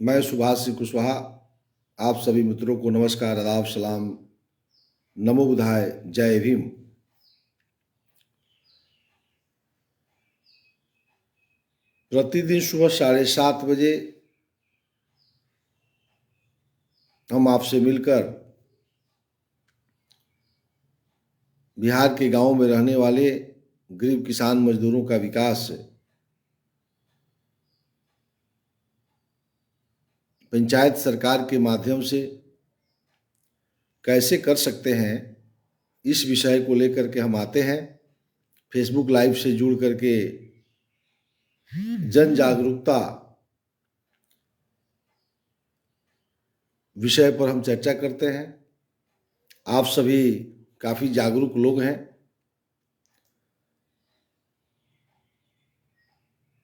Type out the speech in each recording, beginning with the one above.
मैं सुभाष सिंह कुशवाहा आप सभी मित्रों को नमस्कार, आदाब, सलाम, नमो बुधाय, जय भीम। प्रतिदिन सुबह 7:30 बजे हम आपसे मिलकर बिहार के गांवों में रहने वाले गरीब किसान मजदूरों का विकास पंचायत सरकार के माध्यम से कैसे कर सकते हैं, इस विषय को लेकर के हम आते हैं। फेसबुक लाइव से जुड़ करके जन जागरूकता विषय पर हम चर्चा करते हैं। आप सभी काफ़ी जागरूक लोग हैं।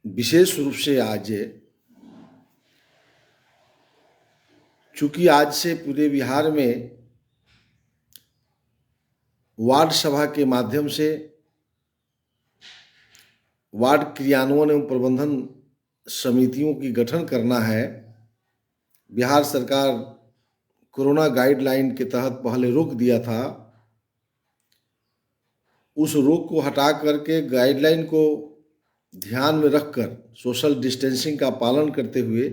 विशेष रूप से आज चूंकि आज से पूरे बिहार में वार्ड सभा के माध्यम से वार्ड क्रियान्वयन एवं प्रबंधन समितियों की गठन करना है। बिहार सरकार कोरोना गाइडलाइन के तहत पहले रोक दिया था, उस रोक को हटा करके गाइडलाइन को ध्यान में रखकर सोशल डिस्टेंसिंग का पालन करते हुए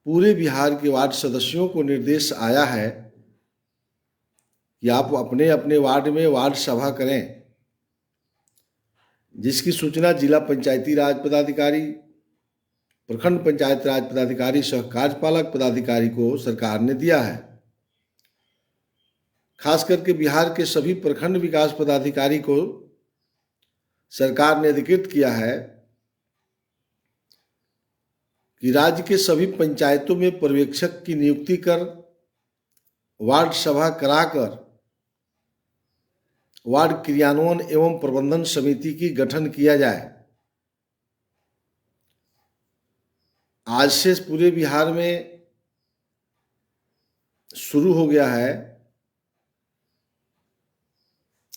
पूरे बिहार के वार्ड सदस्यों को निर्देश आया है कि आप अपने अपने वार्ड में वार्ड सभा करें, जिसकी सूचना जिला पंचायती राज पदाधिकारी, प्रखंड पंचायत राज पदाधिकारी सह कार्यपालक पदाधिकारी को सरकार ने दिया है। खास करके बिहार के सभी प्रखंड विकास पदाधिकारी को सरकार ने अधिकृत किया है कि राज्य के सभी पंचायतों में पर्यवेक्षक की नियुक्ति कर वार्ड सभा कराकर वार्ड क्रियान्वयन एवं प्रबंधन समिति की गठन किया जाए। आज से पूरे बिहार में शुरू हो गया है।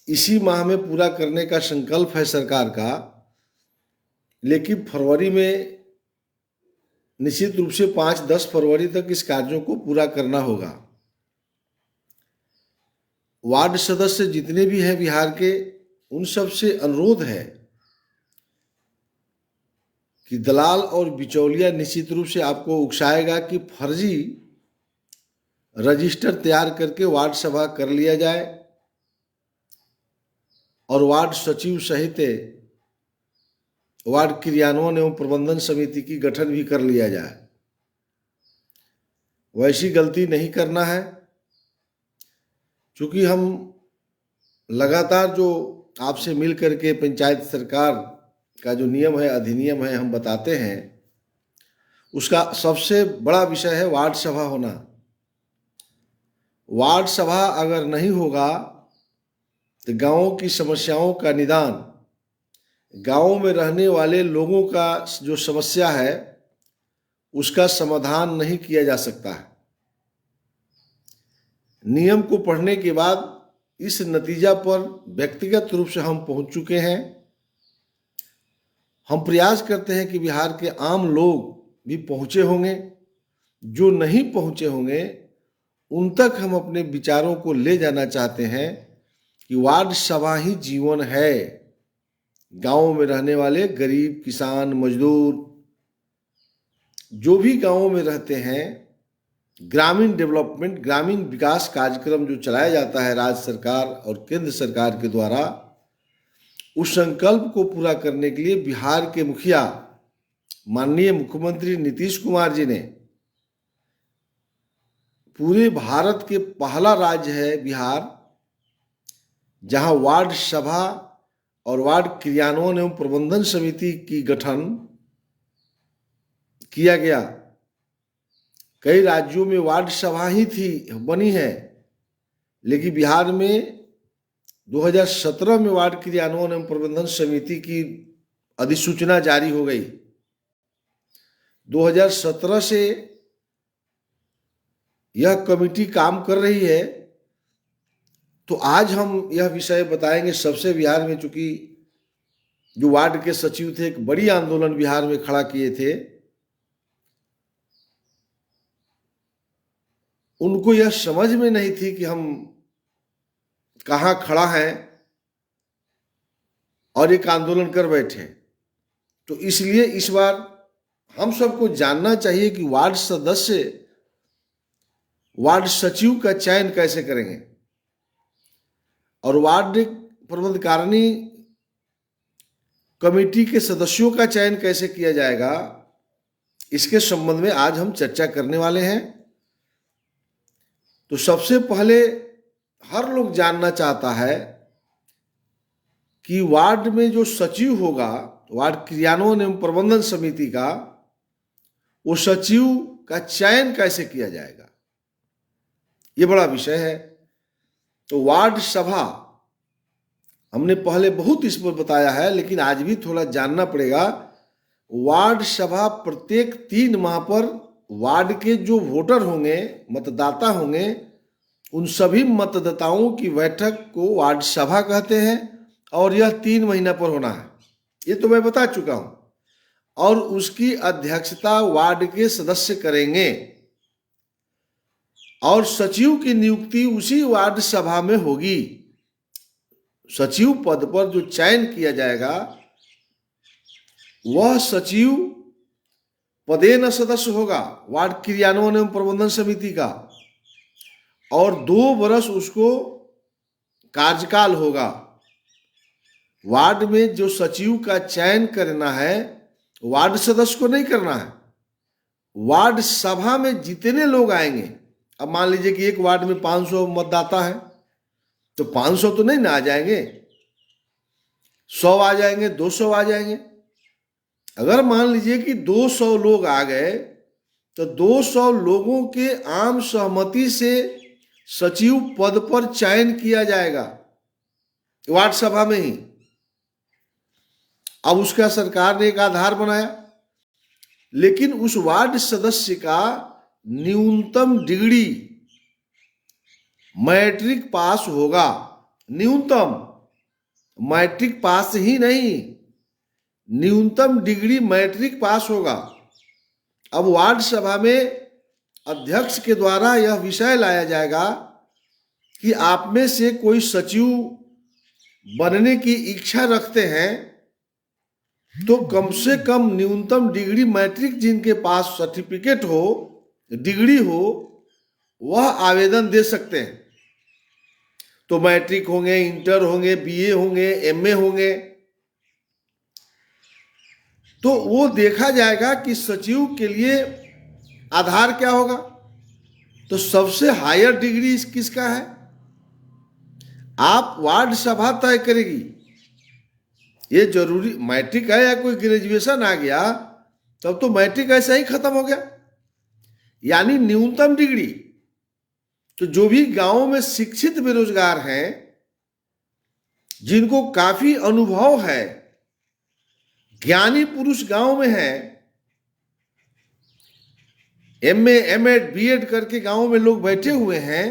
इसी माह में पूरा करने का संकल्प है सरकार का, लेकिन फरवरी में निश्चित रूप से 5-10 फरवरी तक इस कार्यों को पूरा करना होगा। वार्ड सदस्य जितने भी हैं बिहार के, उन सब से अनुरोध है कि दलाल और बिचौलिया निश्चित रूप से आपको उकसाएगा कि फर्जी रजिस्टर तैयार करके वार्ड सभा कर लिया जाए और वार्ड सचिव सहित वार्ड क्रियान्वयन एवं प्रबंधन समिति की गठन भी कर लिया जाए। वैसी गलती नहीं करना है, क्योंकि हम लगातार जो आपसे मिल करके पंचायत सरकार का जो नियम है, अधिनियम है, हम बताते हैं, उसका सबसे बड़ा विषय है वार्ड सभा होना। वार्ड सभा अगर नहीं होगा तो गांवों की समस्याओं का निदान, गांवों में रहने वाले लोगों का जो समस्या है उसका समाधान नहीं किया जा सकता है। नियम को पढ़ने के बाद इस नतीजा पर व्यक्तिगत रूप से हम पहुंच चुके हैं। हम प्रयास करते हैं कि बिहार के आम लोग भी पहुंचे होंगे, जो नहीं पहुंचे होंगे उन तक हम अपने विचारों को ले जाना चाहते हैं कि वार्ड सभा ही जीवन है। गांवों में रहने वाले गरीब किसान मजदूर जो भी गांवों में रहते हैं, ग्रामीण डेवलपमेंट, ग्रामीण विकास कार्यक्रम जो चलाया जाता है राज्य सरकार और केंद्र सरकार के द्वारा, उस संकल्प को पूरा करने के लिए बिहार के मुखिया माननीय मुख्यमंत्री नीतीश कुमार जी ने, पूरे भारत के पहला राज्य है बिहार जहां वार्ड सभा और वार्ड क्रियान्वयन एवं प्रबंधन समिति की गठन किया गया। कई राज्यों में वार्ड सभा ही बनी है, लेकिन बिहार में 2017 में वार्ड क्रियान्वयन एवं प्रबंधन समिति की अधिसूचना जारी हो गई। 2017 से यह कमेटी काम कर रही है। तो आज हम यह विषय बताएंगे। सबसे बिहार में, चूंकि जो वार्ड के सचिव थे, एक बड़ी आंदोलन बिहार में खड़ा किए थे उनको यह समझ में नहीं थी कि हम कहाँ खड़ा है और एक आंदोलन कर बैठे। तो इसलिए इस बार हम सबको जानना चाहिए कि वार्ड सदस्य, वार्ड सचिव का चयन कैसे करेंगे और वार्ड प्रबंधकारिणी कमेटी के सदस्यों का चयन कैसे किया जाएगा, इसके संबंध में आज हम चर्चा करने वाले हैं। तो सबसे पहले हर लोग जानना चाहता है कि वार्ड में जो सचिव होगा, वार्ड क्रियान्वयन एवं प्रबंधन समिति का, वो सचिव का चयन कैसे किया जाएगा, ये बड़ा विषय है। तो वार्ड सभा हमने पहले बहुत इस पर बताया है, लेकिन आज भी थोड़ा जानना पड़ेगा। वार्ड सभा प्रत्येक 3 माह पर वार्ड के जो वोटर होंगे, मतदाता होंगे, उन सभी मतदाताओं की बैठक को वार्ड सभा कहते हैं और यह 3 महीना पर होना है, ये तो मैं बता चुका हूं। और उसकी अध्यक्षता वार्ड के सदस्य करेंगे और सचिव की नियुक्ति उसी वार्ड सभा में होगी। सचिव पद पर जो चयन किया जाएगा वह सचिव पदेन सदस्य होगा वार्ड क्रियान्वयन एवं प्रबंधन समिति का, और 2 वर्ष उसको कार्यकाल होगा। वार्ड में जो सचिव का चयन करना है वार्ड सदस्य को नहीं करना है, वार्ड सभा में जितने लोग आएंगे। अब मान लीजिए कि एक वार्ड में 500 मतदाता है, तो 500 तो नहीं ना आ जाएंगे, 100 आ जाएंगे, 200 आ जाएंगे। अगर मान लीजिए कि 200 लोग आ गए तो 200 लोगों के आम सहमति से सचिव पद पर चयन किया जाएगा वार्ड सभा में ही। अब उसका सरकार ने एक आधार बनाया, लेकिन उस वार्ड सदस्य का न्यूनतम डिग्री मैट्रिक पास होगा। न्यूनतम, मैट्रिक पास ही नहीं, न्यूनतम डिग्री मैट्रिक पास होगा। अब वार्ड सभा में अध्यक्ष के द्वारा यह विषय लाया जाएगा कि आप में से कोई सचिव बनने की इच्छा रखते हैं तो कम से कम न्यूनतम डिग्री मैट्रिक जिनके पास सर्टिफिकेट हो, डिग्री हो, वह आवेदन दे सकते हैं। तो मैट्रिक होंगे, इंटर होंगे, बीए होंगे, एमए होंगे। तो वो देखा जाएगा कि सचिव के लिए आधार क्या होगा। तो सबसे हायर डिग्री किसका है, आप वार्ड सभा तय करेगी। ये जरूरी मैट्रिक है या कोई ग्रेजुएशन आ गया तब तो मैट्रिक ऐसा ही खत्म हो गया, यानी न्यूनतम डिग्री। तो जो भी गांव में शिक्षित बेरोजगार हैं, जिनको काफी अनुभव है, ज्ञानी पुरुष गांव में है, एमए, एमएड, बीएड करके गांव में लोग बैठे हुए हैं,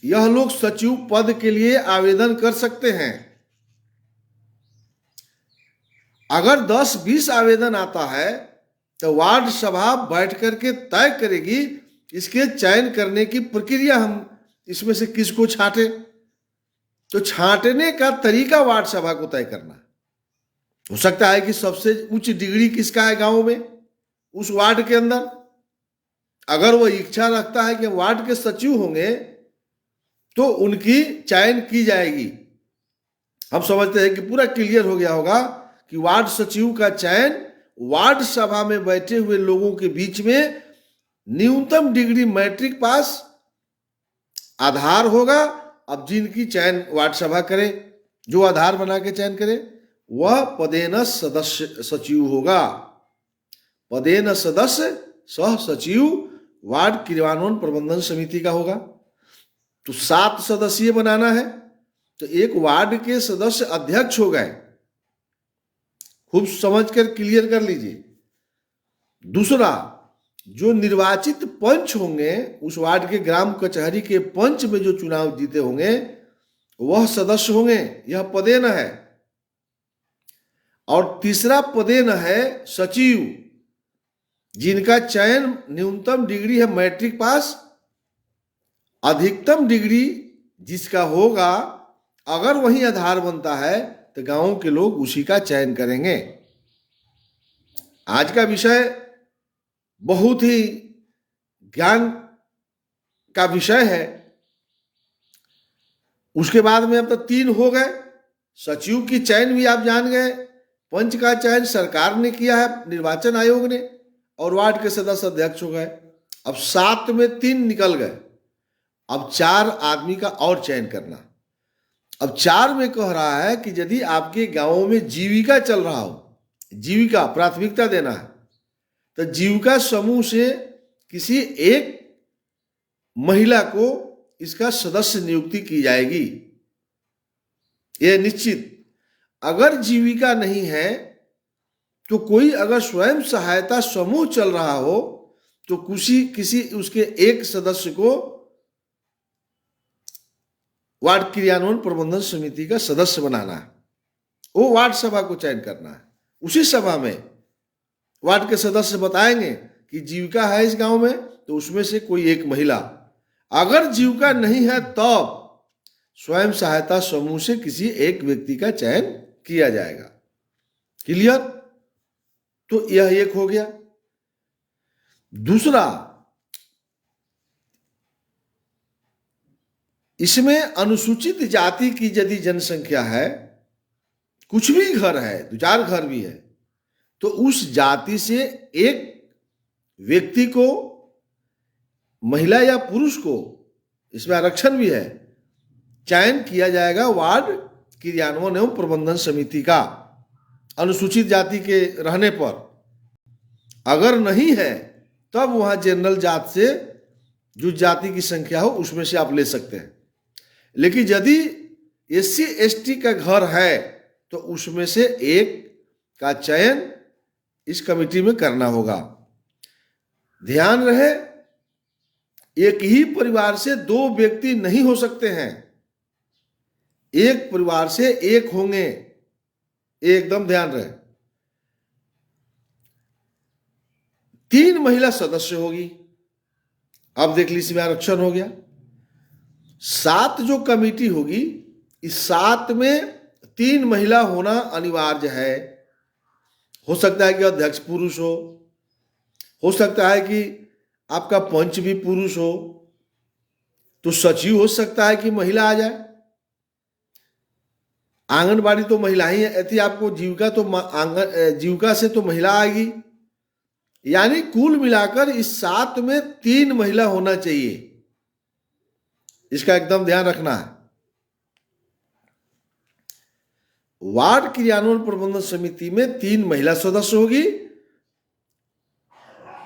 यह लोग सचिव पद के लिए आवेदन कर सकते हैं। अगर 10-20 आवेदन आता है तो वार्ड सभा बैठ करके तय करेगी इसके चयन करने की प्रक्रिया, हम इसमें से किसको छांटे। तो छांटने का तरीका वार्ड सभा को तय करना। हो सकता है कि सबसे उच्च डिग्री किसका है गांव में, उस वार्ड के अंदर। अगर वह इच्छा रखता है कि वार्ड के सचिव होंगे तो उनकी चयन की जाएगी। हम समझते हैं कि पूरा क्लियर हो गया होगा कि वार्ड सचिव का चयन वार्ड सभा में बैठे हुए लोगों के बीच में न्यूनतम डिग्री मैट्रिक पास आधार होगा। अब जिनकी चयन वार्ड सभा करे, जो आधार बना के चयन करे, वह पदेन सदस्य सचिव होगा। पदेन सदस्य सह सचिव वार्ड क्रियान्वयन प्रबंधन समिति का होगा। तो 7 सदस्यीय बनाना है तो एक वार्ड के सदस्य अध्यक्ष हो गए। खूब समझकर क्लियर कर लीजिए। दूसरा, जो निर्वाचित पंच होंगे, उस वार्ड के ग्राम कचहरी के पंच में जो चुनाव जीते होंगे वह सदस्य होंगे। यह पदेन है। और तीसरा पदेन है सचिव, जिनका चयन न्यूनतम डिग्री है मैट्रिक पास अधिकतम डिग्री जिसका होगा, अगर वही आधार बनता है तो गांव के लोग उसी का चयन करेंगे। आज का विषय बहुत ही ज्ञान का विषय है। उसके बाद में अब तक 3 हो गए। सचिव की चयन भी आप जान गए, पंच का चयन सरकार ने किया है, निर्वाचन आयोग ने, और वार्ड के सदस्य अध्यक्ष हो गए। अब 7 में 3 निकल गए, अब 4 आदमी का और चयन करना। अब 4 में कह रहा है कि यदि आपके गांवों में जीविका चल रहा हो, जीविका प्राथमिकता देना है, तो जीविका समूह से किसी एक महिला को इसका सदस्य नियुक्ति की जाएगी। यह निश्चित। अगर जीविका नहीं है तो कोई अगर स्वयं सहायता समूह चल रहा हो तो किसी उसके एक सदस्य को वार्ड क्रियान्वयन प्रबंधन समिति का सदस्य बनाना है। वो वार्ड सभा को चयन करना है। उसी सभा में वार्ड के सदस्य बताएंगे कि जीविका है इस गांव में, तो उसमें से कोई एक महिला। अगर जीविका नहीं है तब स्वयं सहायता समूह से किसी एक व्यक्ति का चयन किया जाएगा। क्लियर? तो यह एक हो गया। दूसरा, इसमें अनुसूचित जाति की यदि जनसंख्या है, कुछ भी घर है, 2-4 घर भी है, तो उस जाति से एक व्यक्ति को, महिला या पुरुष को, इसमें आरक्षण भी है, चयन किया जाएगा वार्ड क्रियान्वयन एवं प्रबंधन समिति का, अनुसूचित जाति के रहने पर। अगर नहीं है तब वहां जनरल जात से जो जाति की संख्या हो उसमें से आप ले सकते हैं। लेकिन यदि SC ST का घर है तो उसमें से एक का चयन इस कमेटी में करना होगा। ध्यान रहे, एक ही परिवार से 2 व्यक्ति नहीं हो सकते हैं, एक परिवार से एक होंगे, एकदम ध्यान रहे। 3 महिला सदस्य होगी। अब देख लीजिए, इसमें आरक्षण हो गया। 7 जो कमेटी होगी, इस 7 में 3 महिला होना अनिवार्य है। हो सकता है कि अध्यक्ष पुरुष हो सकता है कि आपका पंच भी पुरुष हो, तो सचिव हो सकता है कि महिला आ जाए। आंगनबाड़ी तो महिला ही है, यदि आपको जीविका से तो महिला आएगी। यानी कुल मिलाकर इस 7 में 3 महिला होना चाहिए, इसका एकदम ध्यान रखना है। वार्ड क्रियान्वयन प्रबंधन समिति में 3 महिला सदस्य होगी,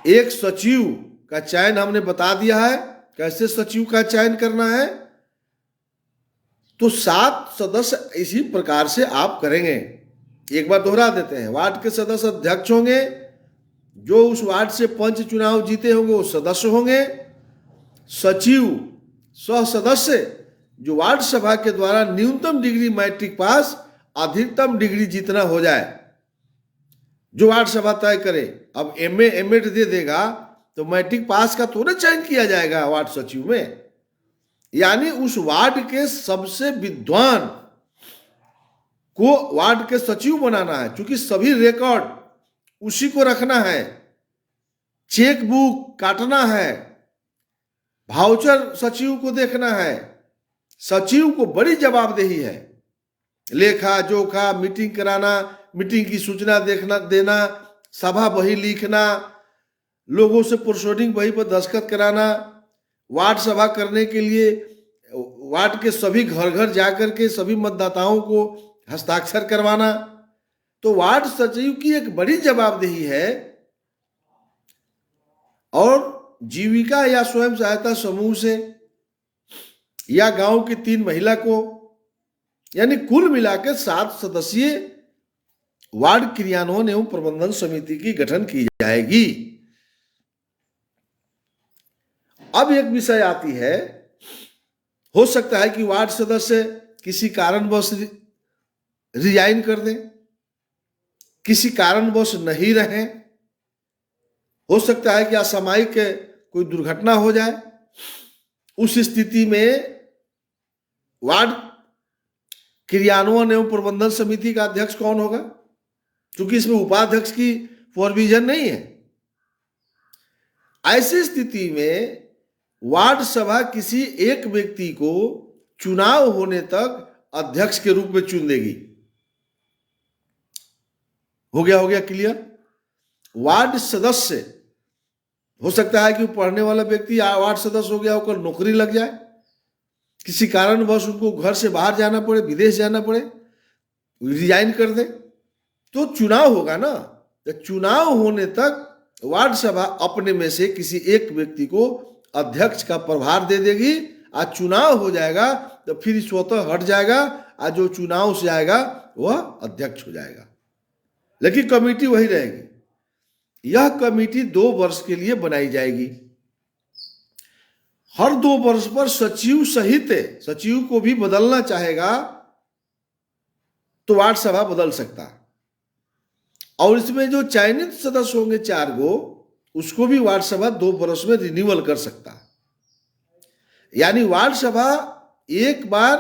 एक सचिव का चयन हमने बता दिया है कैसे सचिव का चयन करना है। तो 7 सदस्य इसी प्रकार से आप करेंगे। एक बार दोहरा देते हैं, वार्ड के सदस्य अध्यक्ष होंगे, जो उस वार्ड से पंच चुनाव जीते होंगे वो सदस्य होंगे। सचिव सह सदस्य जो वार्ड सभा के द्वारा न्यूनतम डिग्री मैट्रिक पास, अधिकतम डिग्री जितना हो जाए, जो वार्ड सभा तय करे। अब MA MEd दे देगा तो मैट्रिक पास का तो ना चयन किया जाएगा वार्ड सचिव में। यानी उस वार्ड के सबसे विद्वान को वार्ड के सचिव बनाना है, क्योंकि सभी रिकॉर्ड उसी को रखना है, चेक बुक काटना है, वाउचर सचिव को देखना है। सचिव को बड़ी जवाबदेही है, लेखा जोखा, मीटिंग कराना, मीटिंग की सूचना देना, सभा बही लिखना, लोगों से प्रोसीडिंग बही पर दस्तखत कराना, वार्ड सभा करने के लिए वार्ड के सभी घर घर जाकर के सभी मतदाताओं को हस्ताक्षर करवाना। तो वार्ड सचिव की एक बड़ी जवाबदेही है। और जीविका या स्वयं सहायता समूह से या गांव की 3 महिला को, यानी कुल मिलाकर 7 सदस्यीय वार्ड क्रियान्वयन एवं प्रबंधन समिति की गठन की जाएगी। अब एक विषय आती है, हो सकता है कि वार्ड सदस्य किसी कारणवश रिजाइन कर दें, किसी कारणवश नहीं रहें, हो सकता है कि असामयिक कोई दुर्घटना हो जाए, उस स्थिति में वार्ड क्रियान्वयन एवं प्रबंधन समिति का अध्यक्ष कौन होगा? क्योंकि इसमें उपाध्यक्ष की प्रोविजन नहीं है। ऐसी स्थिति में वार्ड सभा किसी एक व्यक्ति को चुनाव होने तक अध्यक्ष के रूप में चुन देगी। हो गया क्लियर? वार्ड सदस्य हो सकता है कि पढ़ने वाला व्यक्ति वार्ड सदस्य हो गया होकर नौकरी लग जाए, किसी कारणवश उनको घर से बाहर जाना पड़े, विदेश जाना पड़े, रिजाइन कर दे, तो चुनाव होगा ना। तो चुनाव होने तक वार्ड सभा अपने में से किसी एक व्यक्ति को अध्यक्ष का प्रभार दे देगी। आज चुनाव हो जाएगा तो फिर स्वतः हट जाएगा, आज जो चुनाव से आएगा वह अध्यक्ष हो जाएगा, लेकिन कमेटी वही रहेगी। यह कमेटी 2 वर्ष के लिए बनाई जाएगी। हर 2 वर्ष पर सचिव सहित सचिव को भी बदलना चाहेगा तो वार्ड सभा बदल सकता है। और इसमें जो चयनित सदस्य होंगे 4 गो, उसको भी वार्ड सभा 2 वर्ष में रिन्यूअल कर सकता है। यानी वार्ड सभा एक बार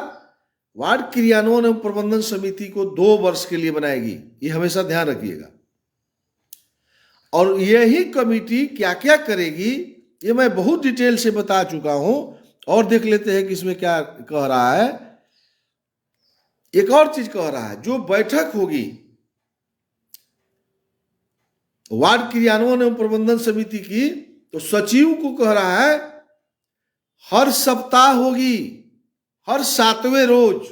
वार्ड क्रियान्वयन एवं प्रबंधन समिति को 2 वर्ष के लिए बनाएगी, ये हमेशा ध्यान रखिएगा। और यही कमेटी क्या क्या करेगी ये मैं बहुत डिटेल से बता चुका हूं। और देख लेते हैं कि इसमें क्या कह रहा है। एक और चीज कह रहा है, जो बैठक होगी वार्ड क्रियान्वयन एवं प्रबंधन समिति की, तो सचिव को कह रहा है हर सप्ताह होगी, हर 7वें रोज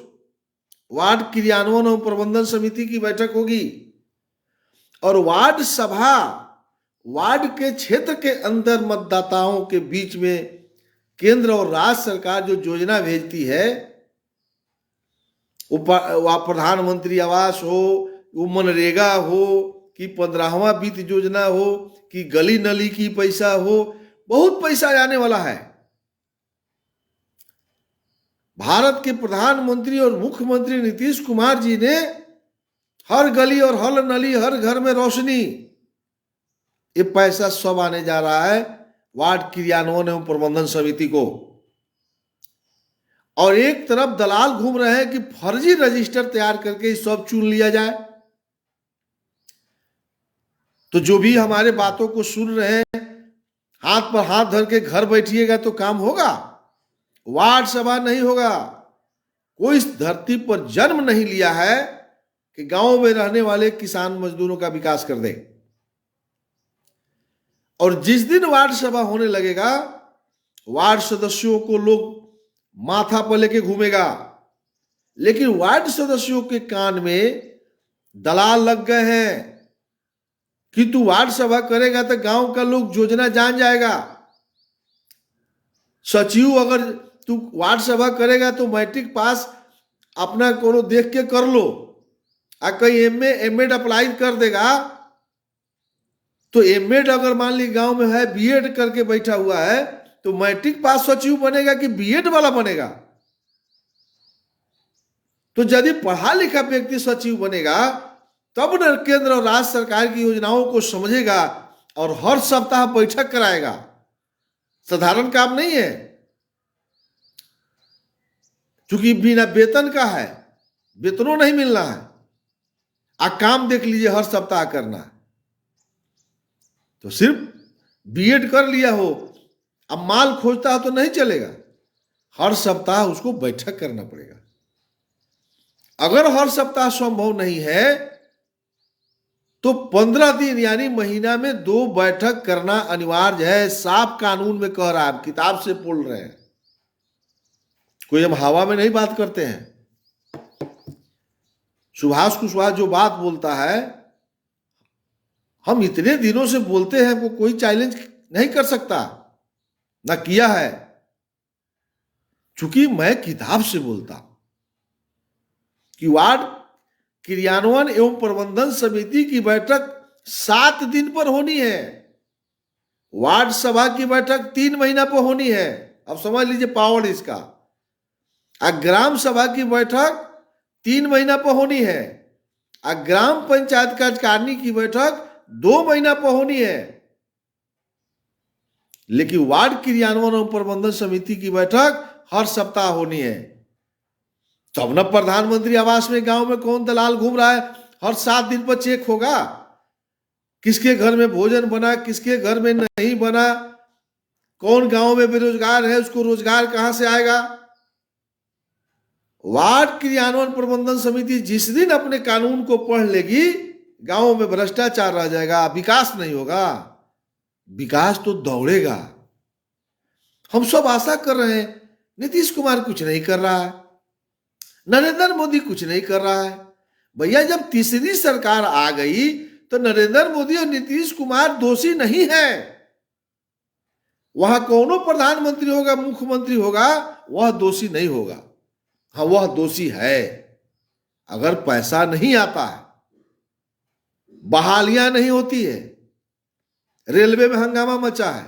वार्ड क्रियान्वयन एवं प्रबंधन समिति की बैठक होगी। और वार्ड सभा वार्ड के क्षेत्र के अंदर मतदाताओं के बीच में केंद्र और राज्य सरकार जो योजना भेजती है, वह प्रधानमंत्री आवास हो, वो मनरेगा हो, कि 15वां वित्त योजना हो, कि गली नली की पैसा हो, बहुत पैसा आने वाला है। भारत के प्रधानमंत्री और मुख्यमंत्री नीतीश कुमार जी ने हर गली और हर नली, हर घर में रोशनी, ये पैसा सब आने जा रहा है वार्ड क्रियान्वयन एवं प्रबंधन समिति को। और एक तरफ दलाल घूम रहे हैं कि फर्जी रजिस्टर तैयार करके सब चुन लिया जाए। तो जो भी हमारे बातों को सुन रहे हैं, हाथ पर हाथ धर के घर बैठिएगा तो काम होगा, वार्ड सभा नहीं होगा। कोई इस धरती पर जन्म नहीं लिया है कि गांव में रहने वाले किसान मजदूरों का विकास कर दे। और जिस दिन वार्ड सभा होने लगेगा, वार्ड सदस्यों को लोग माथा पर लेके घूमेगा, लेकिन वार्ड सदस्यों के कान में दलाल लग गए हैं कि तू वार्ड सभा करेगा तो गांव का लोग योजना जान जाएगा। सचिव अगर तू वार्ड सभा करेगा तो मैट्रिक पास अपना कोनो देख के कर लो, आ कहीं एमएड अप्लाई कर देगा तो एमएड अगर मान ली गांव में है, बीएड करके बैठा हुआ है, तो मैट्रिक पास सचिव बनेगा कि बीएड वाला बनेगा? तो यदि पढ़ा लिखा व्यक्ति सचिव बनेगा तब न केंद्र और राज्य सरकार की योजनाओं को समझेगा और हर सप्ताह बैठक कराएगा। साधारण काम नहीं है, क्योंकि बिना वेतन का है, वेतनों नहीं मिलना है। आप काम देख लीजिए, हर सप्ताह करना है। तो सिर्फ बीएड कर लिया हो, अब माल खोजता है तो नहीं चलेगा, हर सप्ताह उसको बैठक करना पड़ेगा। अगर हर सप्ताह संभव नहीं है तो 15 दिन यानी महीना में 2 बैठक करना अनिवार्य है। साफ कानून में कह रहा है, किताब से बोल रहे हैं, कोई हम हवा में नहीं बात करते हैं। सुभाष कुशवाहा जो बात बोलता है, हम इतने दिनों से बोलते हैं, वो कोई चैलेंज नहीं कर सकता, ना किया है, चूंकि मैं किताब से बोलता हूं कि वार्ड क्रियान्वयन एवं प्रबंधन समिति की बैठक 7 दिन पर होनी है, वार्ड सभा की बैठक 3 महीना पर होनी है। अब समझ लीजिए पावर इसका। ग्राम सभा की बैठक 3 महीना पर होनी है, ग्राम पंचायत कार्यकारिणी की बैठक 2 महीना पर होनी है। लेकिन वार्ड क्रियान्वयन एवं प्रबंधन समिति की बैठक हर सप्ताह होनी है। तब न प्रधानमंत्री आवास में गांव में कौन दलाल घूम रहा है, हर 7 दिन पर चेक होगा किसके घर में भोजन बना, किसके घर में नहीं बना, कौन गांव में बेरोजगार है, उसको रोजगार कहां से आएगा। वार्ड क्रियान्वयन प्रबंधन समिति जिस दिन अपने कानून को पढ़ लेगी, गांवों में भ्रष्टाचार रह जाएगा, विकास नहीं होगा। विकास तो दौड़ेगा। हम सब आशा कर रहे हैं, नीतीश कुमार कुछ नहीं कर रहा है, नरेंद्र मोदी कुछ नहीं कर रहा है। भैया जब तीसरी सरकार आ गई तो नरेंद्र मोदी और नीतीश कुमार दोषी नहीं है। वहां कौनो प्रधानमंत्री होगा, मुख्यमंत्री होगा, वह दोषी नहीं होगा। हाँ, वह दोषी है अगर पैसा नहीं आता है, बहालियां नहीं होती है, रेलवे में हंगामा मचा है,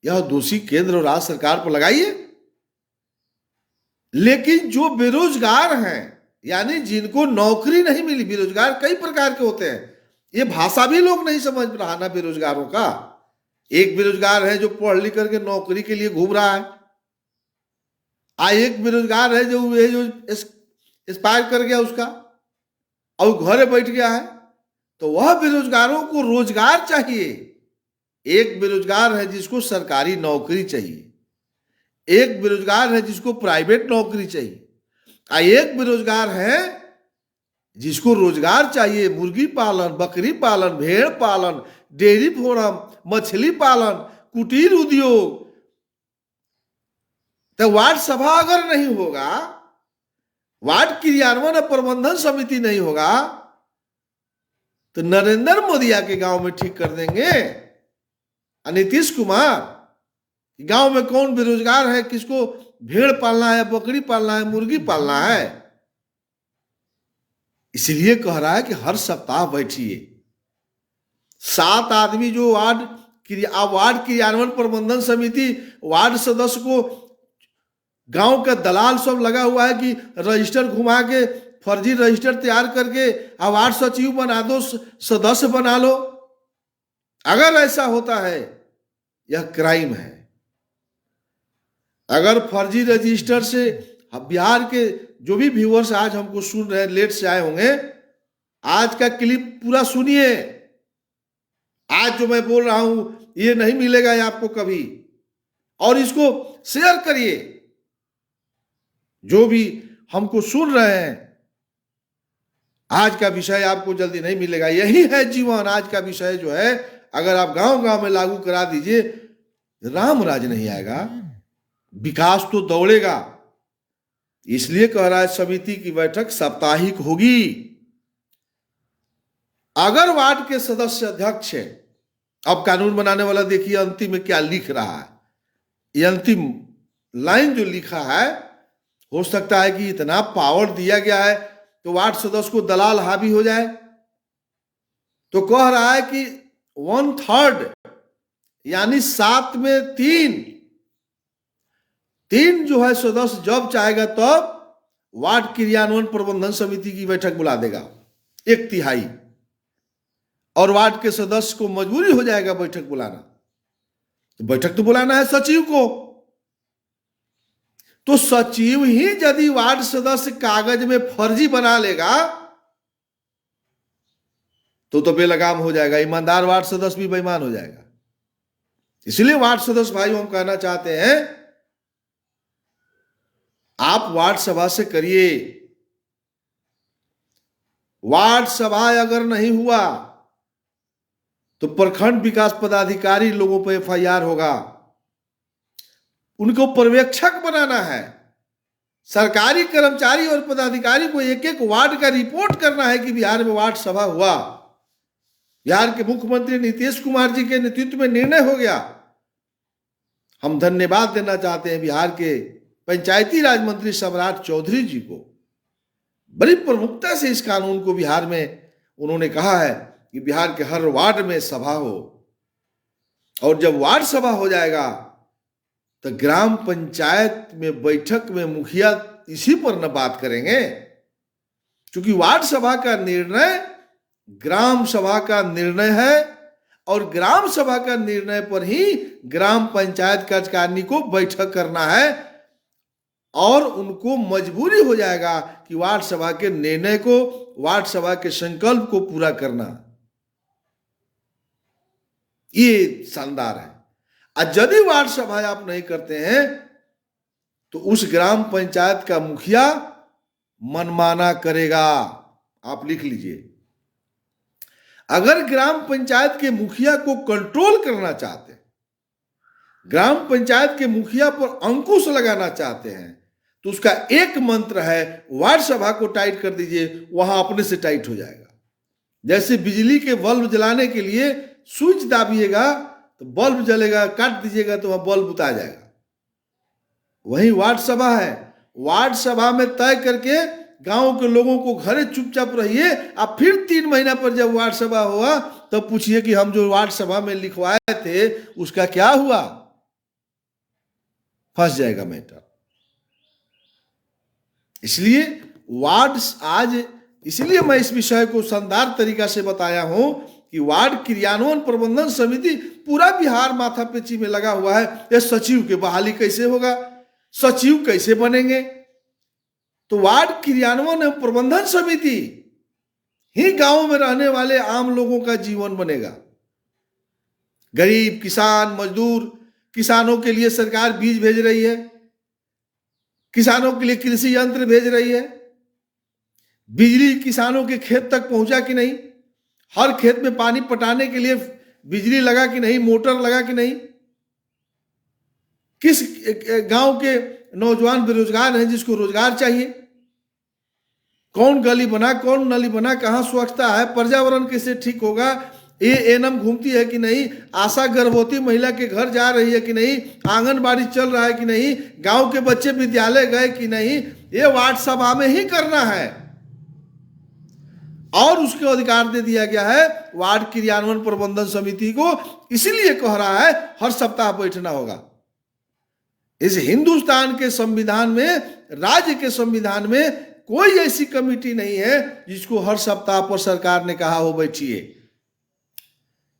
यह दोषी केंद्र और राज्य सरकार पर लगाइए। लेकिन जो बेरोजगार हैं, यानी जिनको नौकरी नहीं मिली, बेरोजगार कई प्रकार के होते हैं, ये भाषा भी लोग नहीं समझ रहा ना बेरोजगारों का। एक बेरोजगार है जो पढ़ लिख करके नौकरी के लिए घूम रहा है, एक बेरोजगार है जो एक्सपायर कर गया उसका और घरे बैठ गया है। तो वह बेरोजगारों को रोजगार चाहिए। एक बेरोजगार है जिसको सरकारी नौकरी चाहिए, एक बेरोजगार है जिसको प्राइवेट नौकरी चाहिए, एक बेरोजगार है जिसको रोजगार चाहिए, मुर्गी पालन, बकरी पालन, भेड़ पालन, डेयरी फार्म, मछली पालन, कुटीर उद्योग। तो वार्ड सभा अगर नहीं होगा, वार्ड क्रियान्वयन प्रबंधन समिति नहीं होगा, तो नरेंद्र मोदी आके गांव में ठीक कर देंगे। नीतीश कुमार गांव में कौन बेरोजगार है, किसको भेड़ पालना है, बकरी पालना है, मुर्गी पालना है। इसलिए कह रहा है कि हर सप्ताह बैठिए। 7 आदमी जो वार्ड क्रियान्वयन प्रबंधन समिति, वार्ड सदस्य को गांव का दलाल सब लगा हुआ है कि रजिस्टर घुमा के फर्जी रजिस्टर तैयार करके वार्ड सचिव बना दो, सदस्य बना लो। अगर ऐसा होता है, यह क्राइम है। अगर फर्जी रजिस्टर से बिहार के जो भी व्यूअर्स आज हमको सुन रहे हैं, लेट से आए होंगे, आज का क्लिप पूरा सुनिए। आज जो मैं बोल रहा हूं ये नहीं मिलेगा ये आपको कभी, और इसको शेयर करिए। जो भी हमको सुन रहे हैं, आज का विषय आपको जल्दी नहीं मिलेगा। यही है जीवन। आज का विषय जो है, अगर आप गांव गांव में लागू करा दीजिए, राम राज नहीं आएगा, विकास तो दौड़ेगा। इसलिए कह रहा है समिति की बैठक साप्ताहिक होगी। अगर वार्ड के सदस्य अध्यक्ष है, अब कानून बनाने वाला देखिए अंतिम में क्या लिख रहा है। ये अंतिम लाइन जो लिखा है, हो सकता है कि इतना पावर दिया गया है तो वार्ड सदस्य को दलाल हावी हो जाए। तो कह रहा है कि 1/3 यानी 7 में 3 जो है सदस्य जब चाहेगा तब वार्ड क्रियान्वयन प्रबंधन समिति की बैठक बुला देगा, 1/3। और वार्ड के सदस्य को मजबूरी हो जाएगा बैठक बुलाना। तो बैठक तो बुलाना है सचिव को। तो सचिव ही यदि वार्ड सदस्य कागज में फर्जी बना लेगा तो बेलगाम हो जाएगा। ईमानदार वार्ड सदस्य भी बेईमान हो जाएगा। इसलिए वार्ड सदस्य भाइयों हम कहना चाहते हैं, आप वार्ड सभा से करिए। वार्ड सभा अगर नहीं हुआ तो प्रखंड विकास पदाधिकारी लोगों पर FIR होगा। उनको पर्यवेक्षक बनाना है। सरकारी कर्मचारी और पदाधिकारी को एक एक वार्ड का रिपोर्ट करना है कि बिहार में वार्ड सभा हुआ। बिहार के मुख्यमंत्री नीतीश कुमार जी के नेतृत्व में निर्णय हो गया। हम धन्यवाद देना चाहते हैं बिहार के पंचायती राज मंत्री सम्राट चौधरी जी को। बड़ी प्रमुखता से इस कानून को बिहार में उन्होंने कहा है कि बिहार के हर वार्ड में सभा हो। और जब वार्ड सभा हो जाएगा तो ग्राम पंचायत में बैठक में मुखिया इसी पर न बात करेंगे, क्योंकि वार्ड सभा का निर्णय ग्राम सभा का निर्णय है और ग्राम सभा का निर्णय पर ही ग्राम पंचायत कार्यकारिणी को बैठक करना है और उनको मजबूरी हो जाएगा कि वार्ड सभा के निर्णय को, वार्ड सभा के संकल्प को पूरा करना। ये शानदार है। और यदि वार्ड सभा आप नहीं करते हैं तो उस ग्राम पंचायत का मुखिया मनमाना करेगा। आप लिख लीजिए, अगर ग्राम पंचायत के मुखिया को कंट्रोल करना चाहते हैं, ग्राम पंचायत के मुखिया पर अंकुश लगाना चाहते हैं, तो उसका एक मंत्र है, वार्ड सभा को टाइट कर दीजिए, वहां अपने से टाइट हो जाएगा। जैसे बिजली के बल्ब जलाने के लिए स्विच दाबिएगा तो बल्ब जलेगा, काट दीजिएगा तो वहां बल्ब बुता जाएगा। वही वार्ड सभा है। वार्ड सभा में तय करके गांव के लोगों को घरे चुपचाप रहिए। अब फिर 3 महीना पर जब वार्ड सभा हुआ तब तो पूछिए कि हम जो वार्ड सभा में लिखवाए थे उसका क्या हुआ। फंस जाएगा मैटर। इसलिए वार्ड आज, इसलिए मैं इस विषय को शानदार तरीका से बताया हूं कि वार्ड क्रियान्वयन प्रबंधन समिति पूरा बिहार माथापेची में लगा हुआ है। ये सचिव की बहाली कैसे होगा, सचिव कैसे बनेंगे, तो वार्ड क्रियान्वयन एवं प्रबंधन समिति ही गांव में रहने वाले आम लोगों का जीवन बनेगा। गरीब, किसान, मजदूर, किसानों के लिए सरकार बीज भेज रही है, किसानों के लिए कृषि यंत्र भेज रही है, बिजली किसानों के खेत तक पहुंचा कि नहीं, हर खेत में पानी पटाने के लिए बिजली लगा कि नहीं, मोटर लगा कि नहीं, किस गांव के नौजवान बेरोजगार हैं जिसको रोजगार चाहिए, कौन गली बना, कौन नली बना, कहां स्वच्छता है, पर्यावरण कैसे ठीक होगा, ये एनम घूमती है कि नहीं, आशा गर्भवती महिला के घर जा रही है कि नहीं, आंगनबाड़ी चल रहा है कि नहीं, गांव के बच्चे विद्यालय गए कि नहीं, ये वार्ड सभा में ही करना है। और उसको अधिकार दे दिया गया है वार्ड क्रियान्वयन प्रबंधन समिति को। इसीलिए कह रहा है हर सप्ताह बैठना होगा। इस हिंदुस्तान के संविधान में, राज्य के संविधान में कोई ऐसी कमेटी नहीं है जिसको हर सप्ताह पर सरकार ने कहा हो बैठिए।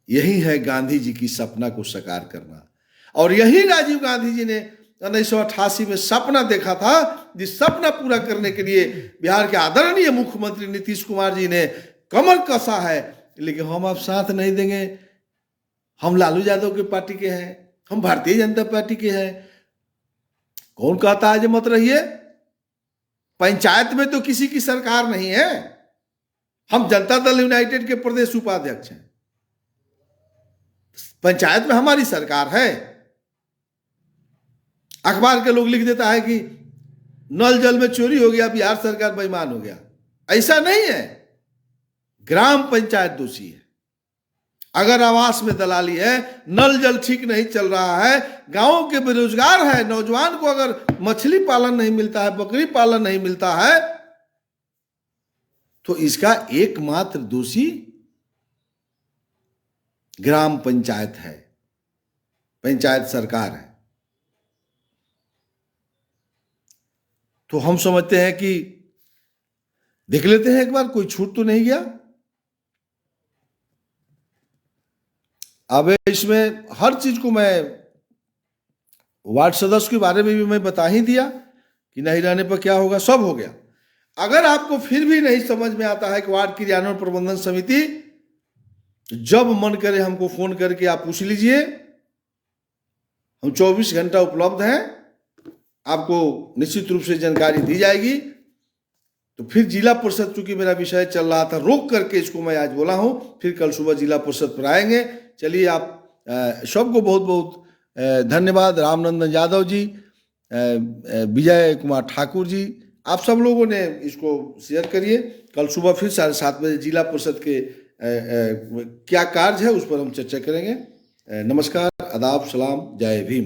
यही है गांधी जी की सपना को साकार करना। और यही राजीव गांधी जी ने 1988 में सपना देखा था, जिस सपना पूरा करने के लिए बिहार के आदरणीय मुख्यमंत्री नीतीश कुमार जी ने कमर कसा है। लेकिन हम आप साथ नहीं देंगे, हम लालू यादव के पार्टी के हैं, हम भारतीय जनता पार्टी के हैं। कौन कहता है मत रहिए? पंचायत में तो किसी की सरकार नहीं है, हम जनता दल यूनाइटेड के प्रदेश उपाध्यक्ष हैं, पंचायत में हमारी सरकार है। अखबार के लोग लिख देता है कि नल जल में चोरी हो गया, बिहार सरकार बेईमान हो गया। ऐसा नहीं है, ग्राम पंचायत दोषी है। अगर आवास में दलाली है, नल जल ठीक नहीं चल रहा है, गांवों के बेरोजगार है, नौजवान को अगर मछली पालन नहीं मिलता है, बकरी पालन नहीं मिलता है, तो इसका एकमात्र दोषी ग्राम पंचायत है, पंचायत सरकार है। तो हम समझते हैं कि देख लेते हैं एक बार, कोई छूट तो नहीं गया। अब इसमें हर चीज को मैं वार्ड सदस्य के बारे में भी मैं बता ही दिया कि नहीं रहने पर क्या होगा, सब हो गया। अगर आपको फिर भी नहीं समझ में आता है कि वार्ड क्रियान्वयन प्रबंधन समिति, जब मन करे हमको फोन करके आप पूछ लीजिए, हम 24 घंटा उपलब्ध हैं, आपको निश्चित रूप से जानकारी दी जाएगी। तो फिर जिला परिषद, चूंकि मेरा विषय चल रहा था, रोक करके इसको मैं आज बोला हूं, फिर कल सुबह जिला परिषद पर आएंगे। चलिए, आप सबको बहुत बहुत धन्यवाद। रामनंदन यादव जी, विजय कुमार ठाकुर जी, आप सब लोगों ने इसको शेयर करिए। कल सुबह फिर 7:30 बजे जिला परिषद के क्या कार्य है उस पर हम चर्चा करेंगे। नमस्कार, आदाब, सलाम, जय भीम।